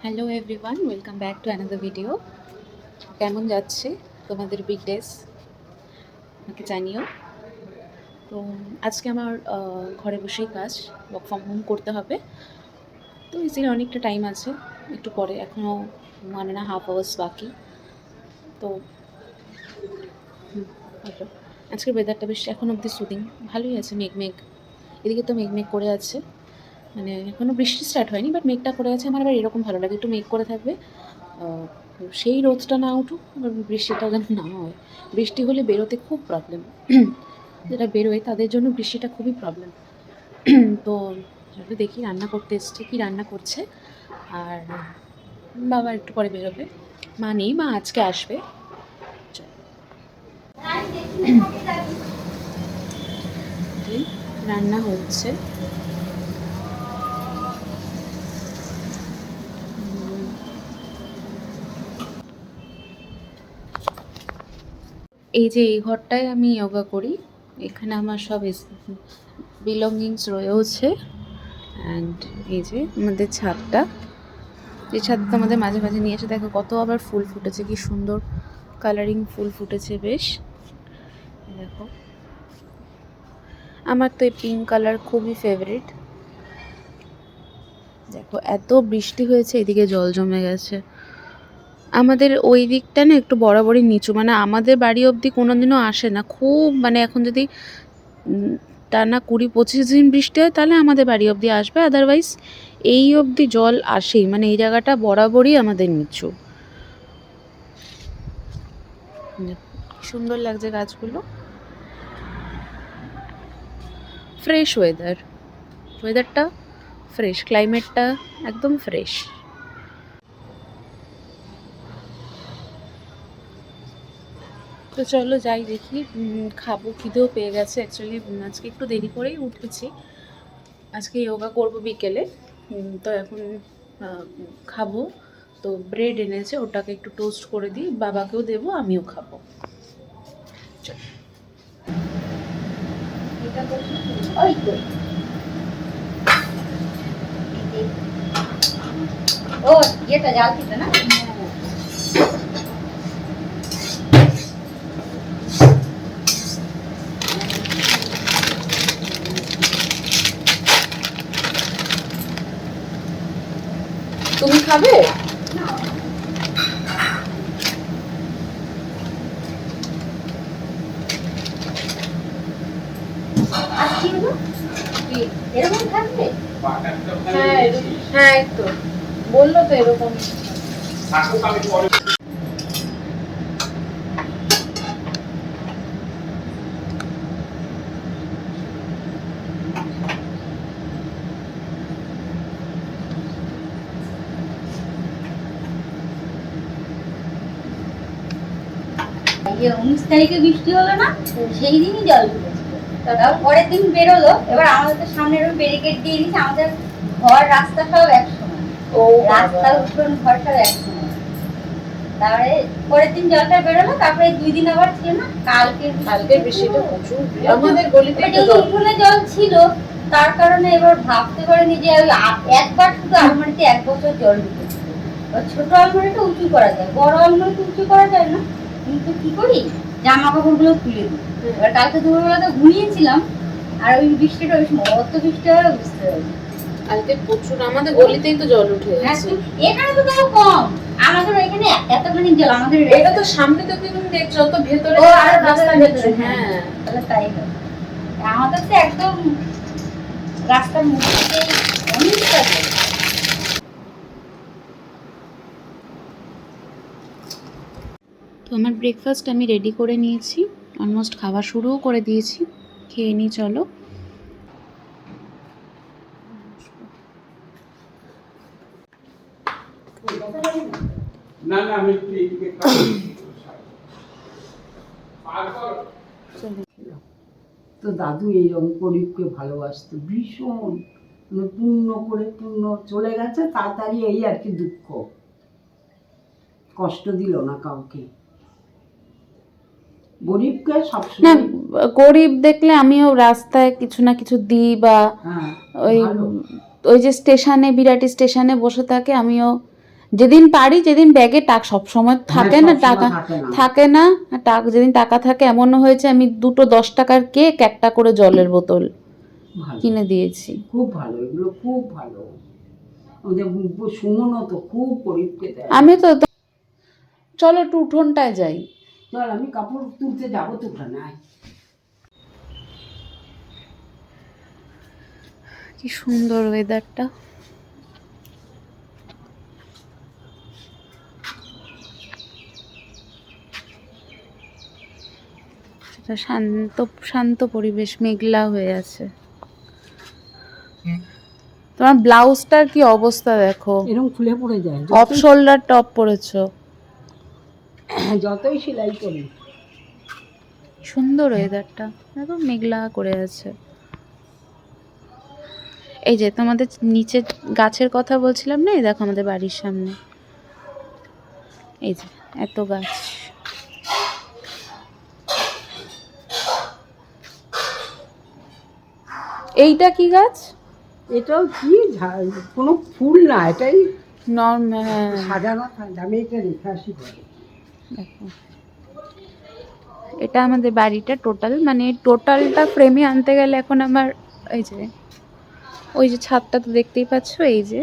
Hello everyone, welcome back to another video. কেমন যাচ্ছে তোমাদের উইকডেজ আমাকে জানিও। তো আজকে আমার ঘরে বসেই কাজ, ওয়ার্ক ফ্রম হোম করতে হবে। তো ইজিলি অনেকটা টাইম আছে, একটু পরে, এখনও 1.5 আওয়ার্স বাকি। তো ভালো, আজকের ওয়েদারটা বেশ এখন অবধি সুদিং, ভালোই আছে। মেঘ এদিকে তো মেঘ করে আছে, মানে এখনও বৃষ্টি স্টার্ট হয়নি, বাট মেঘটা করে আছে। আমার আবার এরকম ভালো লাগে, একটু মেঘ করে থাকবে, সেই রোদটা না উঠুক, বৃষ্টিটাও যেন না হয়। বৃষ্টি হলে বেরোতে খুব প্রবলেম, যারা বেরোয় তাদের জন্য বৃষ্টিটা খুবই প্রবলেম। তো চলো দেখি, রান্না করতে এসছে, কী রান্না করছে। আর বাবা একটু পরে বেরোবে, মা নেই, মা আজকে আসবে। রান্না হচ্ছে, এই যে এই ঘরটায় আমি যোগা করি, এখানে আমার সব বিলঙ্গিংস রয়েছে। অ্যান্ড এই যে আমাদের ছাদটা, এই ছাদটা আমাদের মাঝে মাঝে নিয়ে এসে দেখো কত আবার ফুল ফুটেছে, কি সুন্দর কালারিং ফুল ফুটেছে বেশ। দেখো, আমার তো এই পিঙ্ক কালার খুবই ফেভারিট। দেখো এত বৃষ্টি হয়েছে, এদিকে জল জমে গেছে। আমাদের ওই দিকটা না একটু বরাবরই নিচু, মানে আমাদের বাড়ি অবধি কোনোদিনও আসে না খুব, মানে এখন যদি টানা 20-25 দিন বৃষ্টি হয় তাহলে আমাদের বাড়ি অবধি আসবে, আদারওয়াইজ এই অবধি জল আসেই, মানে এই জায়গাটা বরাবরই আমাদের নিচু। সুন্দর লাগছে গাছগুলো, ফ্রেশ ওয়েদারটা ফ্রেশ, ক্লাইমেটটা একদম ফ্রেশ। তো চলো যাই দেখি, খাবো, খিদেও পেয়ে গেছে। অ্যাকচুয়ালি আজকে একটু দেরি করেই উঠেছি, আজকে যোগা করবো বিকেলে। তো এখন খাবো। তো ব্রেড এনেছে, ওটাকে একটু টোস্ট করে দিই, বাবাকেও দেবো, আমিও খাবো। ও এটা জাল দিতে না, তুমি খাবে? আর কি হলো এরকম থাকবে? হ্যাঁ, এই তো বললো তো এরকম। ইয়ে 19 তারিখে বৃষ্টি হলো না, সেই দিনই জল ঢুকেছিল। তারপর পরের দিন বেরোলো। এবার আমাদের তো সামনে এরকম ব্যারিকেড দিয়ে দিয়েছে, আমাদের ঘর রাস্তা সব একসঙ্গে, ও রাস্তা উঠোন ঘর সব একসঙ্গে। তারপরে পরের দিন জলটা বেরোলো, তারপরে 2 দিন আবার ছিল না, কালকে বৃষ্টিটা প্রচুর, আমাদের গলিতে উঠোনে জল ছিল। তার কারণে এবার ভাবতে পারিনি যে একবার শুধু আলমারিতে 1 বছর জল ঢুকেছিল। ছোট আলমারিটা উঁচু করা যায়, বড় আলমারিটা উঁচু করা যায় না, কিন্তু কি করি, জামা কাপড়গুলো তুলে দিই। এবার কালকে দুপুরবেলাতে ঘুমিয়েছিলাম, আর ওই বৃষ্টিটা ওই সময় অত বৃষ্টি হবে বুঝতে পারিনি। কালকে প্রচুর, আমাদের গলিতেই তো জল উঠে গেছে। এখানে তো তাও কম, আমাদের এখানে এতখানি জল। আমাদের এটা তো সামনে তো তুমি দেখছো, তো ভেতরে রাস্তার ভেতরে। হ্যাঁ, তাহলে তাই হয়। আমাদের তো একদম রাস্তার মধ্যে অনেকটা জল। তো আমার ব্রেকফাস্ট আমি রেডি করে নিয়েছি, অলমোস্ট খাওয়া শুরুও করে দিয়েছি, খেয়ে নিই চলো। না না আমি এইদিকে তো দাদু এইরকম প্রদীপকে ভালোবাসতো ভীষণ, পূর্ণ করে পূর্ণ চলে গেছে তাড়াতাড়ি, এই আর কি দুঃখ, কষ্ট দিল না কাউকে, গরিবকে না, সবসময়। গরিব দেখলে আমিও রাস্তায় কিছু না কিছু দিই, বা ওই যে স্টেশনে, বিরাটি স্টেশনে বসে থাকে, আমিও যেদিন পারি, যেদিন ব্যাগে টাকা সব সময় থাকে না, হ্যাঁ, সবসময় টাকা থাকে না। থাকে না, টাকা যেদিন টাকা থাকে এমনও হয়েছে আমি 2টো 10 টাকার কেক, একটা করে জলের বোতল ভালো, কিনে দিয়েছি। খুব ভালো, এগুলো খুব ভালো। আমাদের সুমনও তো খুব গরিবকে দেয়। আমি তো চলো একটু উঠোনটায় যাই। চল, আমি কাপড় তুলতে যাবো তো ওখানে। কি সুন্দর ওয়েদারটা। সেটা শান্ত শান্ত পরিবেশ, মেঘলা হয়ে আছে। তোমার ব্লাউজটার কি অবস্থা দেখো, এরকম খুলে পড়ে যায় অফ শোল্ডার টপ পরেছো। যতই সেলাই করি। সুন্দর ওয়েদারটা, দেখো মেঘলা করে আছে। এই যে তোমাদের নিচে গাছের কথা বলছিলাম না, এই দেখো আমাদের বাড়ির সামনে এই যে এত গাছ। এইটা কি গাছ? এটাও কি কোনো ফুল না, এটাই নর্মাল। সাজানো থাকে। আমি এটা রেখে আসি ঘরে। দেখো এটা আমাদের বাড়িটা টোটাল, মানে টোটালটা ফ্রেমে আনতে গেলে এখন আমার এই যে ওই যে ছাদটা তো দেখতেই পাচ্ছ, এই যে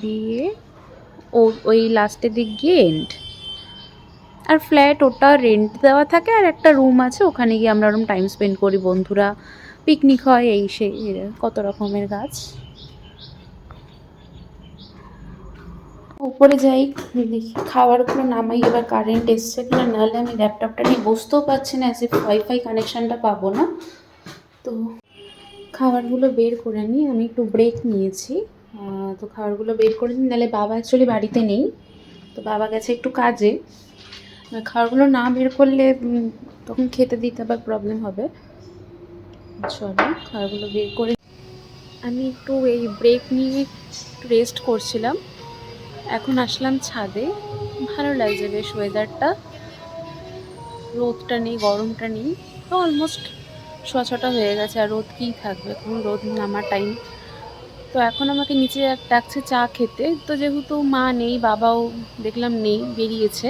দিয়ে ওই লাস্টের দিক গিয়ে এন্ড। আর ফ্ল্যাট ওটা রেন্ট দেওয়া থাকে, আর একটা রুম আছে, ওখানে গিয়ে আমরা ওরকম টাইম স্পেন্ড করি, বন্ধুরা, পিকনিক হয়, এই সেই কত রকমের গাছ। উপরে যাই দেখি খাবারগুলো নামাই, এবার কারেন্ট এসছে কিনা, নাহলে আমি ল্যাপটপটা নিয়ে বসতেও পারছি না, অ্যাজ ওয়াইফাই কানেকশানটা পাবো না। তো খাবারগুলো বের করে নিই, আমি একটু ব্রেক নিয়েছি, তো খাবারগুলো বের করে নিই, নাহলে বাবা অ্যাকচুয়ালি বাড়িতে নেই, তো বাবা গেছে একটু কাজে। খাবারগুলো না বের করলে তখন খেতে দিতে আবার প্রবলেম হবে। চলো খাবারগুলো বের করে, আমি একটু এই ব্রেক নিয়ে একটু রেস্ট করছিলাম, এখন আসলাম ছাদে। ভালো লাগছে বেশ ওয়েদারটা, রোদটা নেই, গরমটা নেই, তো অলমোস্ট 6:30 হয়ে গেছে, আর রোদ কী থাকবে, এখন রোদ নামার টাইম। তো এখন আমাকে নিচে ডাকছে চা খেতে, তো যেহেতু মা নেই, বাবাও দেখলাম নেই, বেরিয়েছে,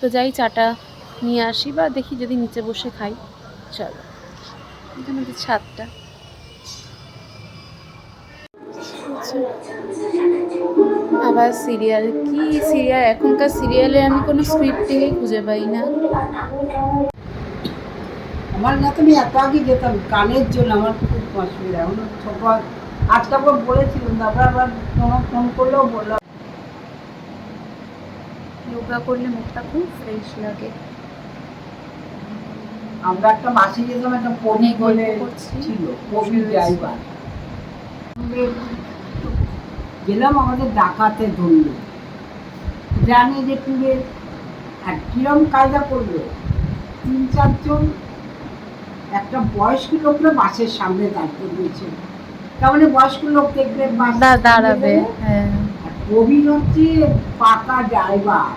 তো যাই চাটা নিয়ে আসি, বা দেখি যদি নিচে বসে খাই। চলো, এটা আমাদের ছাদটা। আবার সিরিয়াল, কি সিরিয়াল, এখনকার সিরিয়ালে আমি কোনো স্ক্রিপ্টিংই খুঁজে পাই না। আমার না, তুমি এত আগে যেতাম কানের জন্য, আমার খুব অসুবিধা। এখন ছোট আজকে আবার বলেছিলাম, তারপর আবার ফোন করলেও বললাম। যোগা করলে মুখটা খুব ফ্রেশ লাগে। আমরা একটা মাসি যেতাম, একটা পরি বলে ছিল, পরি ড্রাইভার। গেলাম, আমাদের ডাকাতে ধরলো, জানে যে টুরে, আর কিরম কায়দা করলো, 3-4 জন একটা বয়স্ক লোকরা বাসের সামনে দাঁড়িয়ে দিয়েছে, তার মানে বয়স্ক লোক দেখবে দাঁড়াবে। হ্যাঁ, আর প্রবীণ হচ্ছে পাকা ড্রাইভার,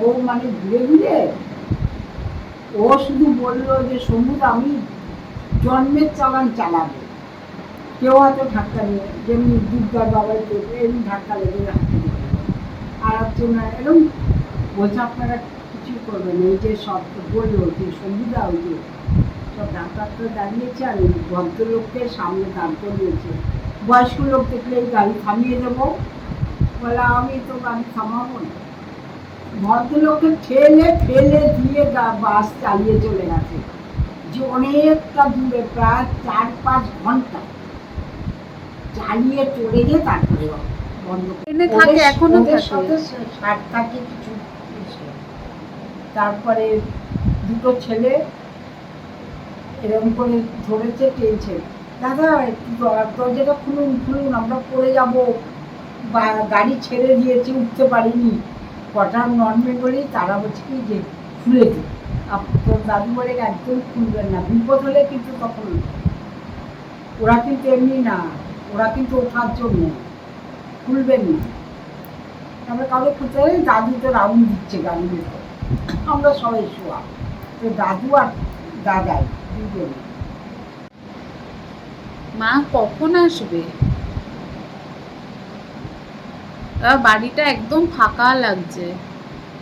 ও মানে ঘুরে ঘুরে ও শুধু বললো যে সমুদ আমি জন্মের চালান চালাবো। কেউ হয়তো ধাক্কা নিয়ে, যেমনি দুর্গার বাবাই করবে, এমনি ধাক্কা লেগে হাঁটতে পারে। আর হচ্ছে না এরকম বলছে আপনারা কিছু করবেন, এই যে সব বললো যে সমুদা, ওই যে সব ডাক্তারটা দাঁড়িয়েছে, আর ওই ভদ্রলোককে সামনে দাঁড় করিয়েছে। বয়স্ক লোক দেখলে এই গাড়ি থামিয়ে দেবো, বলে আমি তো গাড়ি থামাবো না। ভদ্রলোককে ঠেলে ফেলে দিয়ে বাস চালিয়ে চলে গেছে, যে অনেকটা দূরে, প্রায় 4-5 ঘন্টা চালিয়ে চলে গিয়ে তারপরে বন্ধ থাকে, এখনো থাকে। ষাট থাকে কিছু। তারপরে দুটো ছেলে এরকম করে ধরেছে, টেনছে, দাদা একটু দরজাটা খুলুন খুলুন, আমরা পড়ে যাব, বা গাড়ি ছেড়ে দিয়েছে, উঠতে পারিনি। কটা নন বেঙ্গলি তারা বলছে কি যে খুলে দিই, তোর দাদু বলে একদম খুলবেন না, বিপদ হলে কিন্তু তখন। ওরা কিন্তু এমনি না, ওরা কিন্তু ওঠার জন্য, খুলবেন না। আমরা কাউকে খুঁজতে পারি, দাদু তো রাউন্ড দিচ্ছে গাড়ির ভিতরে, আমরা সবাই শোয়া, তো দাদু আর দাদাই দুজন। মা কখন আসবে? বাড়িটা একদম ফাঁকা লাগছে।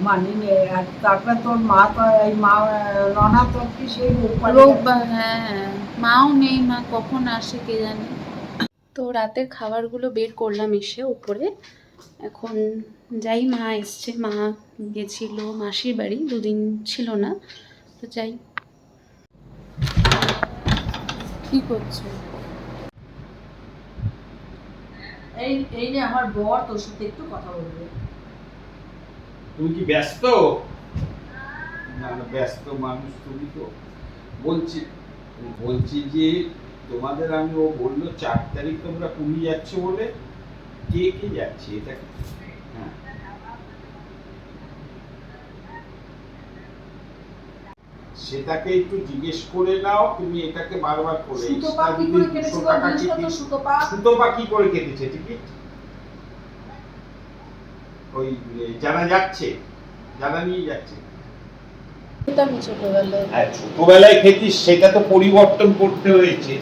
মানি নেই। আর তারপরে তোর মা তো এই মা রনা তো কি সেই রোববার, হ্যাঁ, মাও নেই, মা কখন আসে কে জানে। তো রাতের খাবারগুলো বের করলাম এসে উপরে। এখন যাই, মা এসছে, মা গেছিল মাসির বাড়ি, দুদিন ছিল না, তো যাই। কি করছো? এই যে আমার বর তোর সাথে একটু কথা বলবে। তুমি কি ব্যস্ত? না না, ব্যস্ত মানুষ তুমি তো। বলছি বলছি যে তোমাদের আমি, ও বললো 4 তারিখ তোমরা পুরী যাচ্ছ বলে, কে কে যাচ্ছে এটা হ্যাঁ সেটাকে একটু জিজ্ঞেস করে নাও তুমি, এটাকে বারবার করে সুতপা কি করে কেটেছে গো? জিনিসটা তো সুতপা কি করে কেটেছে টিকিট? ওই যারা যাচ্ছে, যারা নিয়ে যাচ্ছে। আমি ছোটবেলায় হ্যাঁ, ছোটবেলায় খেতিস, সেটা তো পরিবর্তন করতে হয়েছে।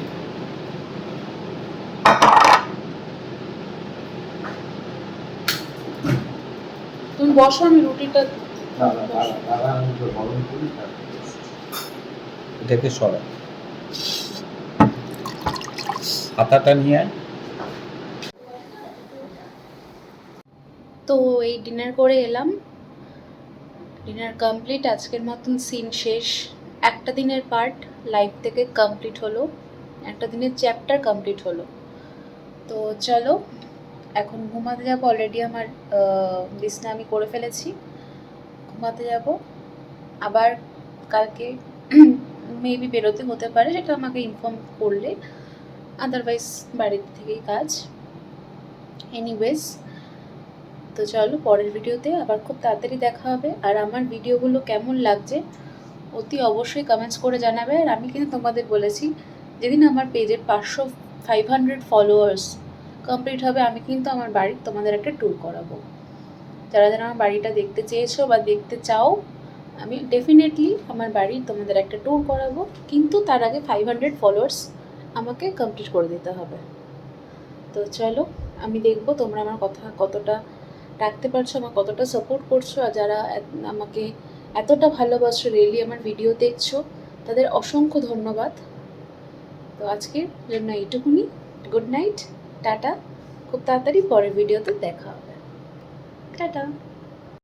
তুমি বসো, আমি রুটিটা এটাকে সরা, হাতাটা নিয়ে আয়। তো এই ডিনার করে এলাম, ডিনার কমপ্লিট, আজকের মতন সিন শেষ। একটা দিনের পার্ট লাইফ থেকে কমপ্লিট হলো, একটা দিনের চ্যাপ্টার কমপ্লিট হলো। তো চলো এখন ঘুমাতে যাবো। অলরেডি আমার বিছনা আমি করে ফেলেছি, ঘুমাতে যাব। আবার কালকে মেবি বেরোতে হতে পারে, সেটা আমাকে ইনফর্ম করলে, আদারওয়াইজ বাড়ির থেকেই কাজ। এনিওয়েজ, তো চলো পরের ভিডিওতে আবার খুব তাড়াতাড়ি দেখা হবে। আর আমার ভিডিওগুলো কেমন লাগছে অতি অবশ্যই কমেন্টস করে জানাবে। আর আমি কিন্তু তোমাদের বলেছি, যেদিন আমার পেজের 500 ফলোয়ার্স কমপ্লিট হবে, আমি কিন্তু আমার বাড়ির তোমাদের একটা ট্যুর করাবো। যারা যারা আমার বাড়িটা দেখতে চেয়েছো বা দেখতে চাও, আমি ডেফিনেটলি আমার বাড়ির তোমাদের একটা ট্যুর করাবো, কিন্তু তার আগে 500 ফলোয়ার্স আমাকে কমপ্লিট করে দিতে হবে। তো চলো, আমি দেখবো তোমরা আমার কথা কতটা রাখতে পারছো, আমার কতটা সাপোর্ট করছো। আর যারা আমাকে এতটা ভালোবাসো, রিয়েলি আমার ভিডিও দেখছো, তাদের অসংখ্য ধন্যবাদ। তো আজকের জন্য এইটুকুনি। Good night, tata. খুব তাড়াতাড়ি পরের ভিডিওতে দেখা হবে। টাটা।